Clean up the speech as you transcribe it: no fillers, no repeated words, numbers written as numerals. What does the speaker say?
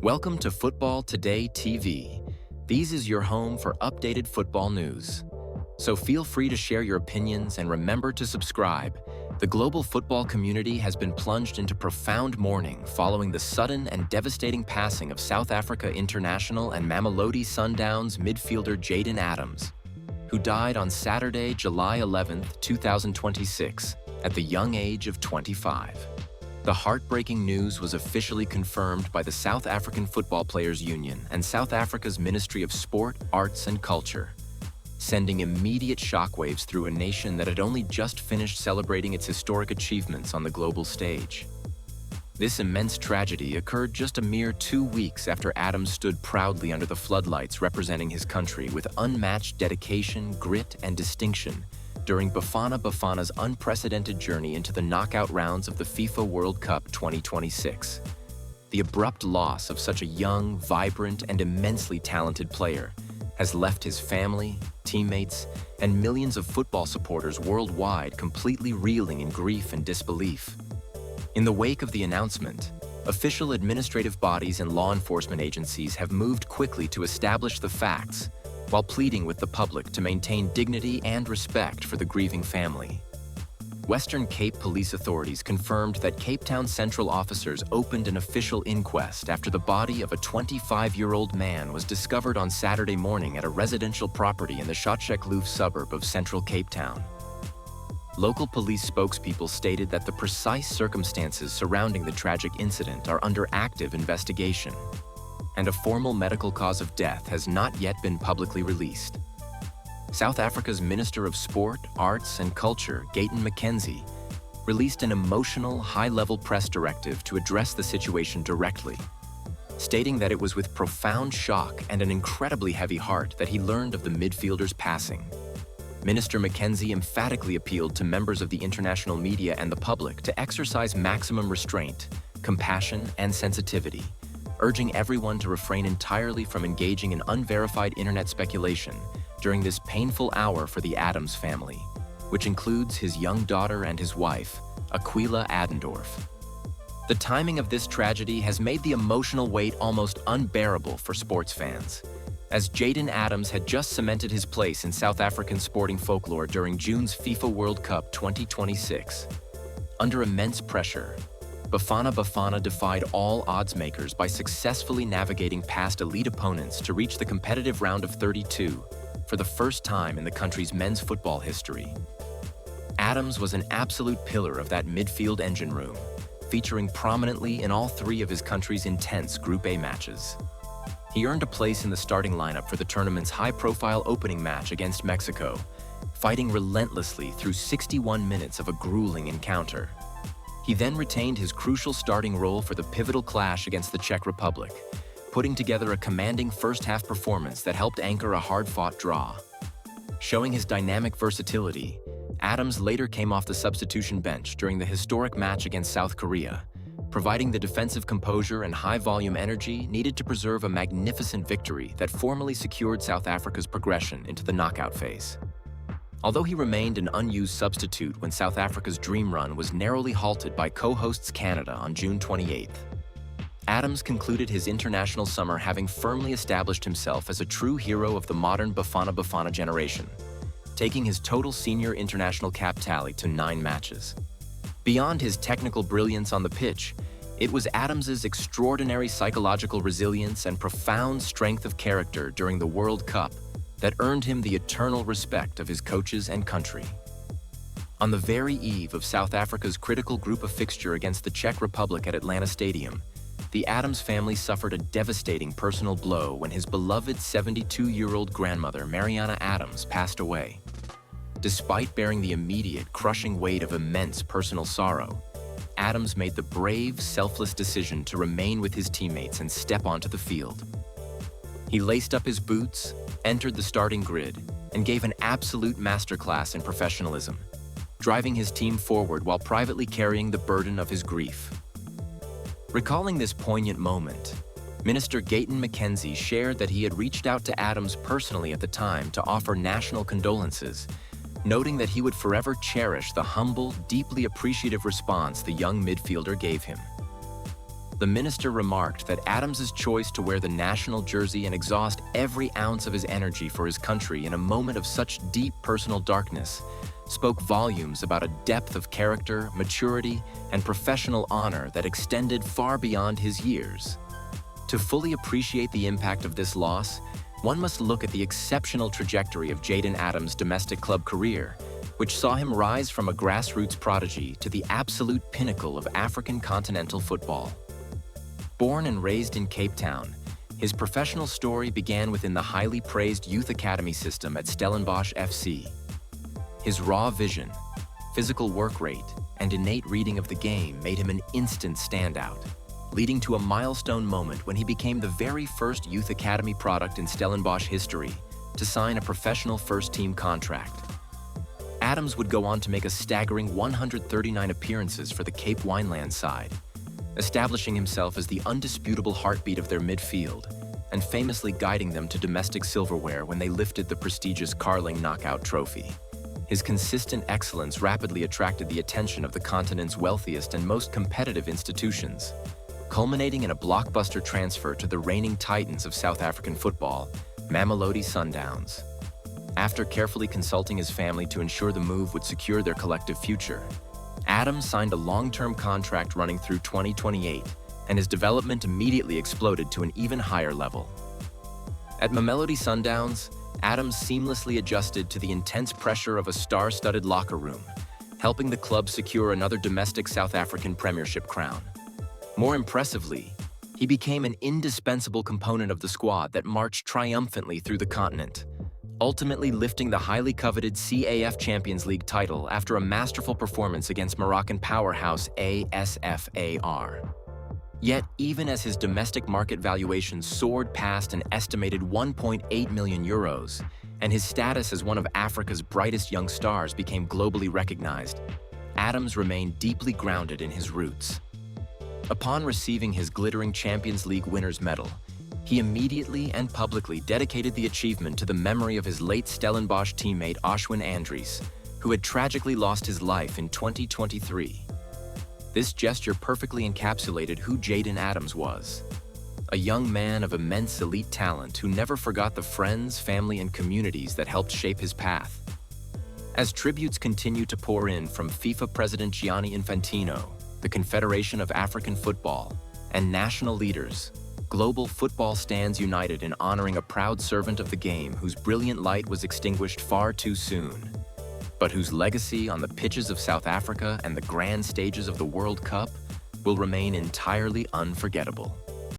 Welcome to Football Today TV. These is your home for updated football news. So feel free to share your opinions and remember to subscribe. The global football community has been plunged into profound mourning following the sudden and devastating passing of South Africa international and Mamelodi Sundowns midfielder Jayden Adams, who died on Saturday, July 11, 2026, at the young age of 25. The heartbreaking news was officially confirmed by the South African Football Players Union and South Africa's Ministry of Sport, Arts and Culture, sending immediate shockwaves through a nation that had only just finished celebrating its historic achievements on the global stage. This immense tragedy occurred just a mere 2 weeks after Adams stood proudly under the floodlights representing his country with unmatched dedication, grit, and distinction during Bafana Bafana's unprecedented journey into the knockout rounds of the FIFA World Cup 2026. The abrupt loss of such a young, vibrant, and immensely talented player has left his family, teammates, and millions of football supporters worldwide completely reeling in grief and disbelief. In the wake of the announcement, official administrative bodies and law enforcement agencies have moved quickly to establish the facts, while pleading with the public to maintain dignity and respect for the grieving family. Western Cape police authorities confirmed that Cape Town Central officers opened an official inquest after the body of a 25-year-old man was discovered on Saturday morning at a residential property in the Shotshekkloof suburb of central Cape Town. Local police spokespeople stated that the precise circumstances surrounding the tragic incident are under active investigation, and a formal medical cause of death has not yet been publicly released. South Africa's Minister of Sport, Arts and Culture, Jayden Adams, released an emotional, high-level press directive to address the situation directly, stating that it was with profound shock and an incredibly heavy heart that he learned of the midfielder's passing. Minister Mackenzie emphatically appealed to members of the international media and the public to exercise maximum restraint, compassion, and sensitivity, urging everyone to refrain entirely from engaging in unverified internet speculation during this painful hour for the Adams family, which includes his young daughter and his wife, Aquila Adendorf. The timing of this tragedy has made the emotional weight almost unbearable for sports fans, as Jayden Adams had just cemented his place in South African sporting folklore during June's FIFA World Cup 2026. Under immense pressure, Bafana Bafana defied all odds makers by successfully navigating past elite opponents to reach the competitive round of 32 for the first time in the country's men's football history. Adams was an absolute pillar of that midfield engine room, featuring prominently in all three of his country's intense Group A matches. He earned a place in the starting lineup for the tournament's high-profile opening match against Mexico, fighting relentlessly through 61 minutes of a grueling encounter. He then retained his crucial starting role for the pivotal clash against the Czech Republic, putting together a commanding first-half performance that helped anchor a hard-fought draw. Showing his dynamic versatility, Adams later came off the substitution bench during the historic match against South Korea, providing the defensive composure and high-volume energy needed to preserve a magnificent victory that formally secured South Africa's progression into the knockout phase. Although he remained an unused substitute when South Africa's dream run was narrowly halted by co-hosts Canada on June 28th, Adams concluded his international summer having firmly established himself as a true hero of the modern Bafana Bafana generation, taking his total senior international cap tally to 9 matches. Beyond his technical brilliance on the pitch, it was Adams's extraordinary psychological resilience and profound strength of character during the World Cup that earned him the eternal respect of his coaches and country. On the very eve of South Africa's critical group of fixture against the Czech Republic at Atlanta Stadium, the Adams family suffered a devastating personal blow when his beloved 72-year-old grandmother, Mariana Adams, passed away. Despite bearing the immediate, crushing weight of immense personal sorrow, Adams made the brave, selfless decision to remain with his teammates and step onto the field. He laced up his boots, entered the starting grid, and gave an absolute masterclass in professionalism, driving his team forward while privately carrying the burden of his grief. Recalling this poignant moment, Minister Jayden Adams shared that he had reached out to Adams personally at the time to offer national condolences, noting that he would forever cherish the humble, deeply appreciative response the young midfielder gave him. the minister remarked that Adams's choice to wear the national jersey and exhaust every ounce of his energy for his country in a moment of such deep personal darkness spoke volumes about a depth of character, maturity, and professional honor that extended far beyond his years. To fully appreciate the impact of this loss, one must look at the exceptional trajectory of Jayden Adams' domestic club career, which saw him rise from a grassroots prodigy to the absolute pinnacle of African continental football. Born and raised in Cape Town, his professional story began within the highly praised youth academy system at Stellenbosch FC. His raw vision, physical work rate, and innate reading of the game made him an instant standout, leading to a milestone moment when he became the very first youth academy product in Stellenbosch history to sign a professional first-team contract. Adams would go on to make a staggering 139 appearances for the Cape Wineland side, establishing himself as the undisputable heartbeat of their midfield and famously guiding them to domestic silverware when they lifted the prestigious Carling Knockout Trophy. His consistent excellence rapidly attracted the attention of the continent's wealthiest and most competitive institutions, culminating in a blockbuster transfer to the reigning titans of South African football, Mamelodi Sundowns. After carefully consulting his family to ensure the move would secure their collective future, Adams signed a long-term contract running through 2028, and his development immediately exploded to an even higher level. At Mamelodi Sundowns, Adams seamlessly adjusted to the intense pressure of a star-studded locker room, helping the club secure another domestic South African Premiership crown. More impressively, he became an indispensable component of the squad that marched triumphantly through the continent, ultimately lifting the highly coveted CAF Champions League title after a masterful performance against Moroccan powerhouse ASFAR. Yet, even as his domestic market valuation soared past an estimated 1.8 million euros, and his status as one of Africa's brightest young stars became globally recognized, Adams remained deeply grounded in his roots. Upon receiving his glittering Champions League winner's medal, he immediately and publicly dedicated the achievement to the memory of his late Stellenbosch teammate Ashwin Andries, who had tragically lost his life in 2023. This gesture perfectly encapsulated who Jayden Adams was, a young man of immense elite talent who never forgot the friends, family, and communities that helped shape his path. As tributes continue to pour in from FIFA President Gianni Infantino, the Confederation of African Football, and national leaders, global football stands united in honoring a proud servant of the game whose brilliant light was extinguished far too soon, but whose legacy on the pitches of South Africa and the grand stages of the World Cup will remain entirely unforgettable.